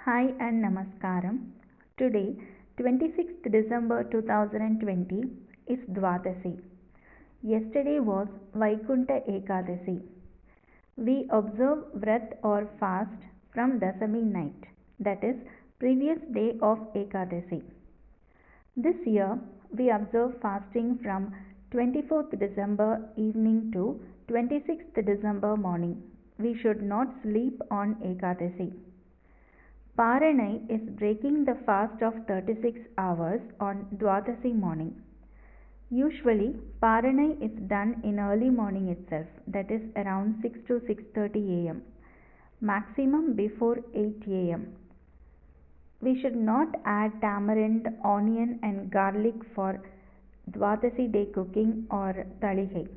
Hi and Namaskaram. Today, 26th December 2020 is Dwadasi. Yesterday was Vaikunta Ekadasi. We observe Vrat or fast from Dasami night, that is, previous day of Ekadasi. This year, we observe fasting from 24th December evening to 26th December morning. We should not sleep on Ekadasi. Paranai is breaking the fast of 36 hours on Dwadasi morning. Usually, Paranai is done in early morning itself, that is around 6 to 6:30 am, maximum before 8 am. We should not add tamarind, onion and garlic for Dwadasi day cooking or taligai.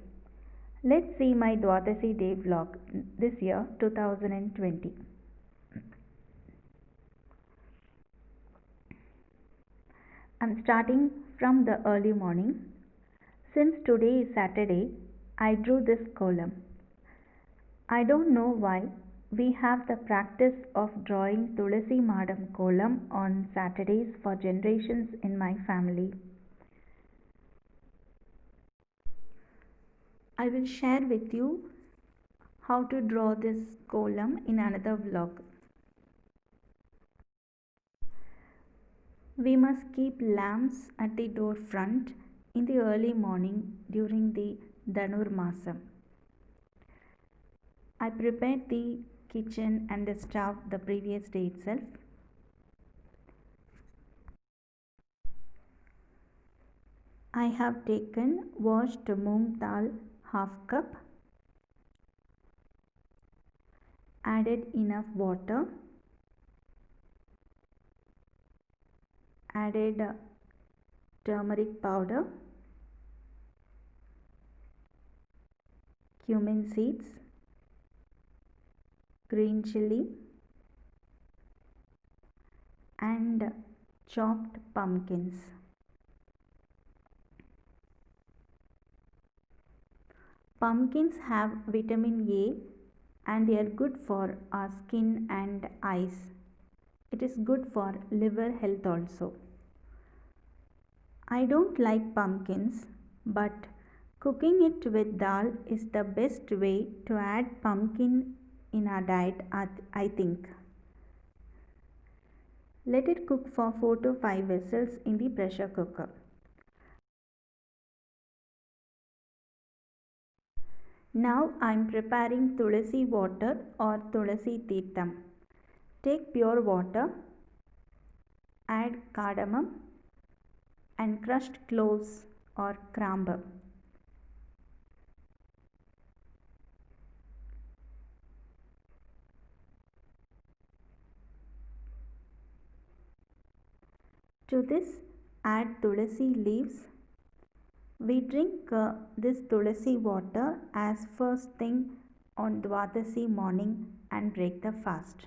Let's see my Dwadasi day vlog this year 2020. I'm starting from the early morning. Since today is Saturday, I drew this kolam. I don't know why we have the practice of drawing Tulasi Madam kolam on Saturdays for generations in my family. I will share with you how to draw this kolam in another vlog. We must keep lamps at the door front in the early morning during the Dhanur Masam. I prepared the kitchen and the stove the previous day itself. I have taken washed moong dal half cup, added enough water, added turmeric powder, cumin seeds, green chilli and chopped pumpkins. Pumpkins have vitamin A and they are good for our skin and eyes. It is good for liver health also. I don't like pumpkins, but cooking it with dal is the best way to add pumpkin in our diet, I think. Let it cook for 4 to 5 whistles in the pressure cooker. Now I am preparing Tulasi water or Tulasi Tirtham. Take pure water, add cardamom and crushed cloves or krambu. To this add tulasi leaves. We drink this tulasi water as first thing on Dwadasi morning and break the fast.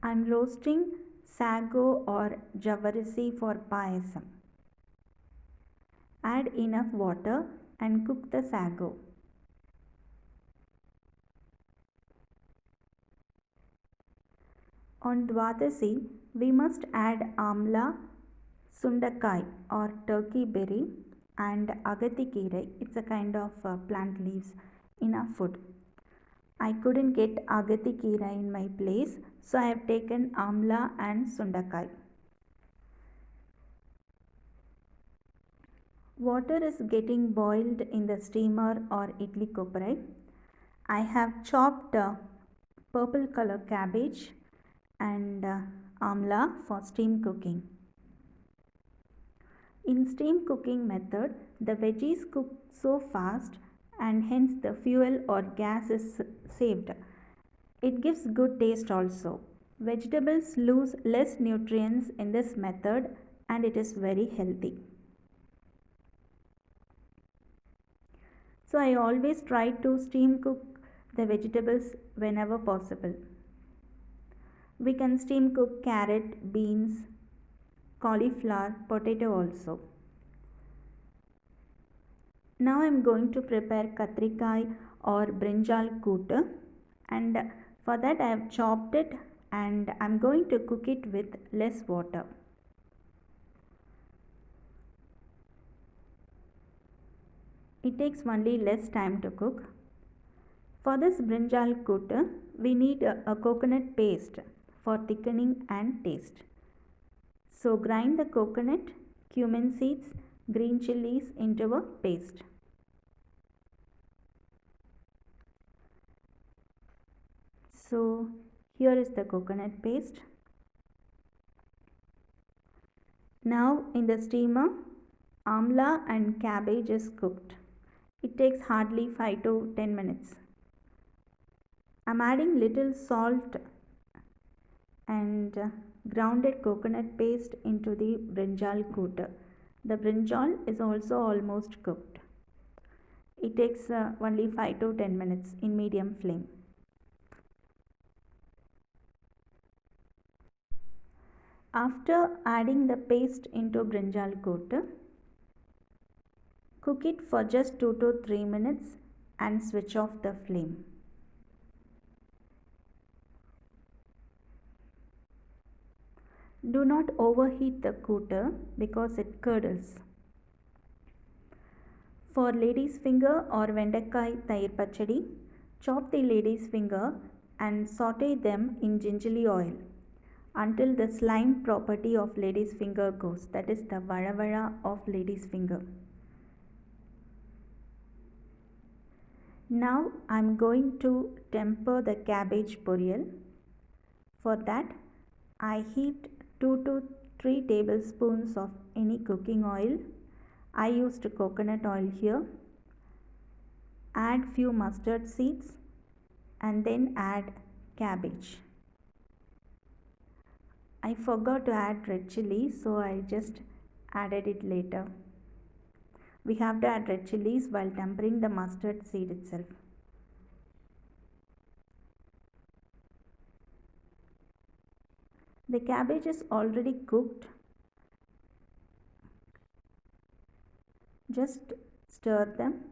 I am roasting sago or javarisi for payasam. Add enough water and cook the sago. On Dwadasi, we must add amla, sundakai or turkey berry and agathikire. It's a kind of plant leaves in our food. I couldn't get agathikire in my place, so I have taken amla and sundakai. Water is getting boiled in the steamer or idli koprai. I have chopped purple color cabbage and amla for steam cooking. In steam cooking method, the veggies cook so fast and hence the fuel or gas is saved. It gives good taste also. Vegetables lose less nutrients in this method and it is very healthy. So I always try to steam cook the vegetables whenever possible. We can steam cook carrot, beans, cauliflower, potato also. Now I am going to prepare katrikai or brinjal kootu. and for that I have chopped it and I'm going to cook it with less water. It takes only less time to cook. For this brinjal kuttu, we need a coconut paste for thickening and taste. So grind the coconut, cumin seeds, green chilies into a paste. So here is the coconut paste. Now in the steamer, amla and cabbage is cooked. It takes hardly 5 to 10 minutes. I'm adding little salt and grounded coconut paste into the brinjal kuttu. The brinjal is also almost cooked. It takes only 5 to 10 minutes in medium flame. After adding the paste into brinjal kuttu, cook it for just 2 to 3 minutes and switch off the flame. Do not overheat the kuttu because it curdles. For lady's finger or vendakkai tayir pachadi, chop the lady's finger and saute them in gingerly oil until the slime property of lady's finger goes, that is the vada vada of lady's finger. Now I am going to temper the cabbage poriyal. For that I heat 2 to 3 tablespoons of any cooking oil. I used coconut oil here. Add few mustard seeds and then add cabbage. I forgot to add red chili, so I just added it later. We have to add red chilies while tempering the mustard seed itself. The cabbage is already cooked. Just stir them.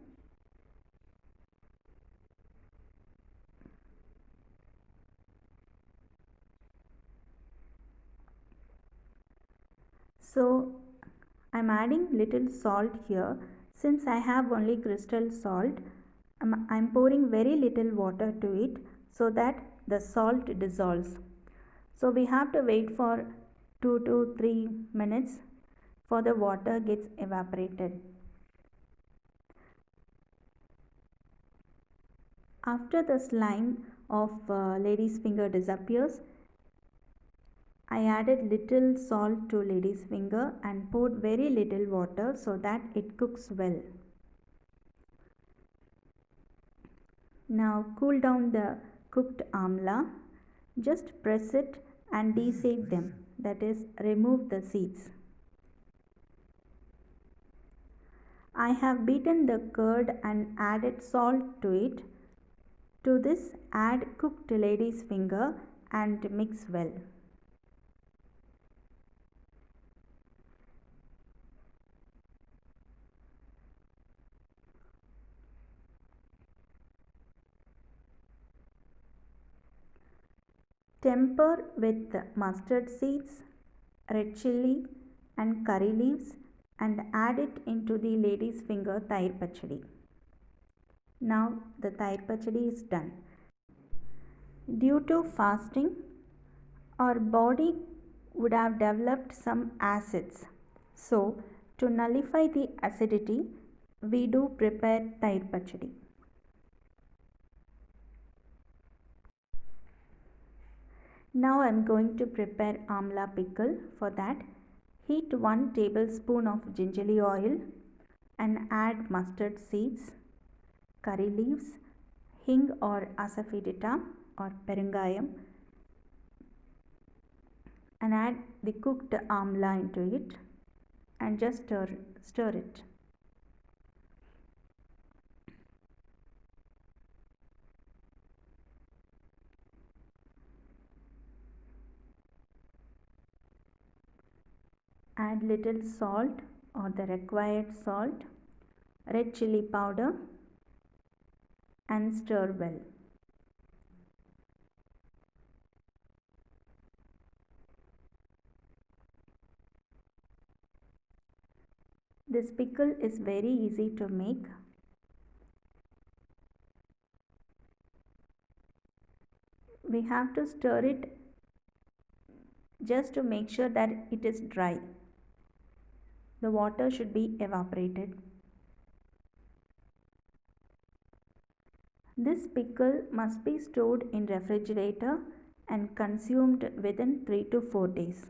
So I am adding little salt here. Since I have only crystal salt, I am pouring very little water to it so that the salt dissolves. So we have to wait for 2 to 3 minutes for the water gets evaporated. After the slime of lady's finger disappears, I added little salt to lady's finger and poured very little water so that it cooks well. Now cool down the cooked amla. Just press it and deseed them, that is, remove the seeds. I have beaten the curd and added salt to it. To this, add cooked lady's finger and mix well. Temper with mustard seeds, red chili and curry leaves and add it into the lady's finger tayir pachadi. Now the tayir pachadi is done. Due to fasting, our body would have developed some acids. So to nullify the acidity, we do prepare tayir pachadi. Now I am going to prepare amla pickle. For that, heat 1 tablespoon of gingerly oil and add mustard seeds, curry leaves, hing or asafoetida or perungayam, and add the cooked amla into it and just stir it. Add little salt or the required salt, red chili powder and stir well. This pickle is very easy to make. We have to stir it just to make sure that it is dry. The water should be evaporated. This pickle must be stored in refrigerator and consumed within 3 to 4 days.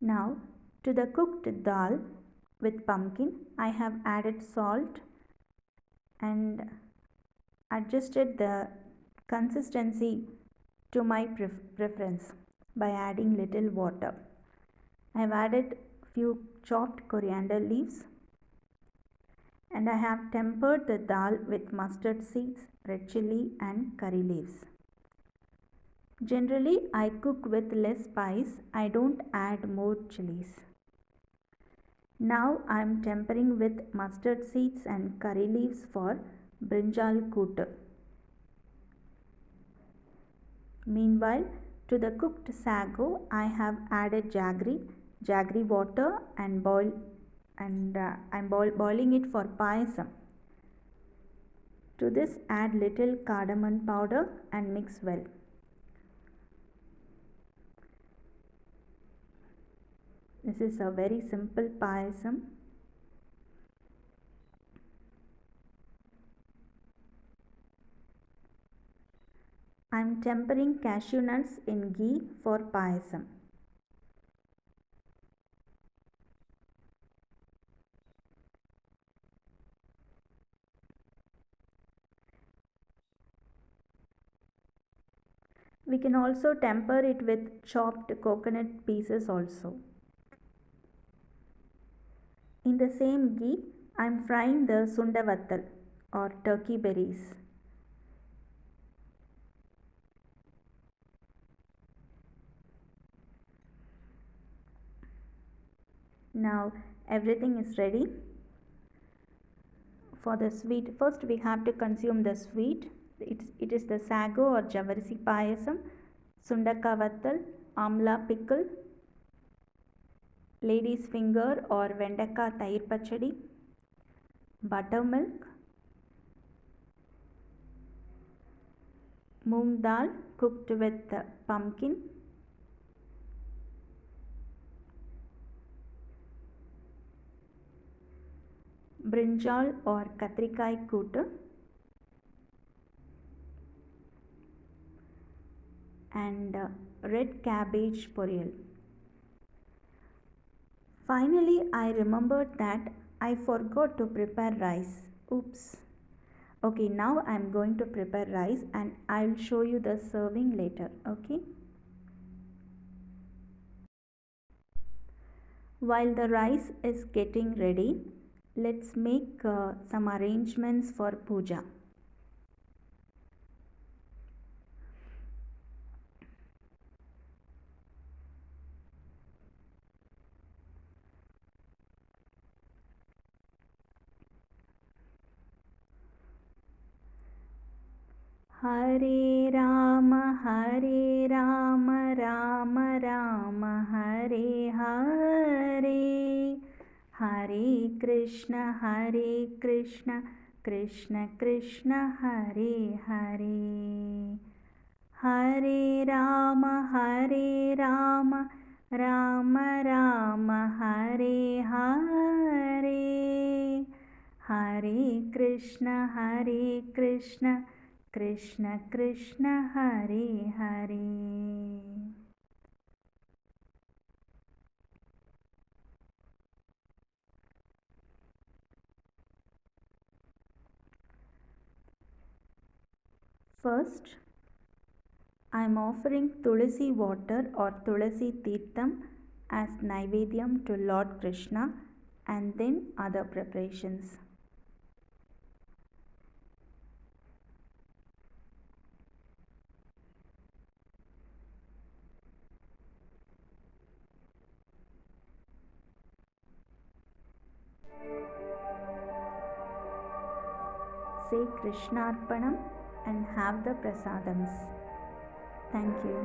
Now to the cooked dal with pumpkin, I have added salt and adjusted the consistency to my preference by adding little water. I have added few chopped coriander leaves and I have tempered the dal with mustard seeds, red chilli and curry leaves. Generally, I cook with less spice. I don't add more chilies. Now I am tempering with mustard seeds and curry leaves for brinjal kootu. Meanwhile, to the cooked sago, I have added jaggery water and I'm boiling it for payasam. To this, add little cardamom powder and mix well. This is a very simple payasam. I am tempering cashew nuts in ghee for payasam. We can also temper it with chopped coconut pieces also. In the same ghee, I am frying the sundavattal or turkey berries. Now everything is ready. For the sweet, first we have to consume the sweet. It is the sago or javarisi payasam, sundaka vattal, amla pickle, lady's finger or vendaka tayir pachadi, buttermilk, moong dal cooked with pumpkin, brinjal or katrikai kootu, and red cabbage poriyal. Finally, I remembered that I forgot to prepare rice. Oops. Okay, now I am going to prepare rice and I will show you the serving later. Okay. While the rice is getting ready, let's make some arrangements for puja. Hare Rama, Rama Rama, Hare Hare. Hare Krishna, Krishna Krishna, Hare Hare. Hare Rama, Rama Rama, Hare Hare. Hare Krishna, Krishna Krishna, Hare Hare. First, I am offering tulasi water or tulasi tirtham as Naivedyam to Lord Krishna and then other preparations. Say Krishnarpanam and have the prasadams. Thank you.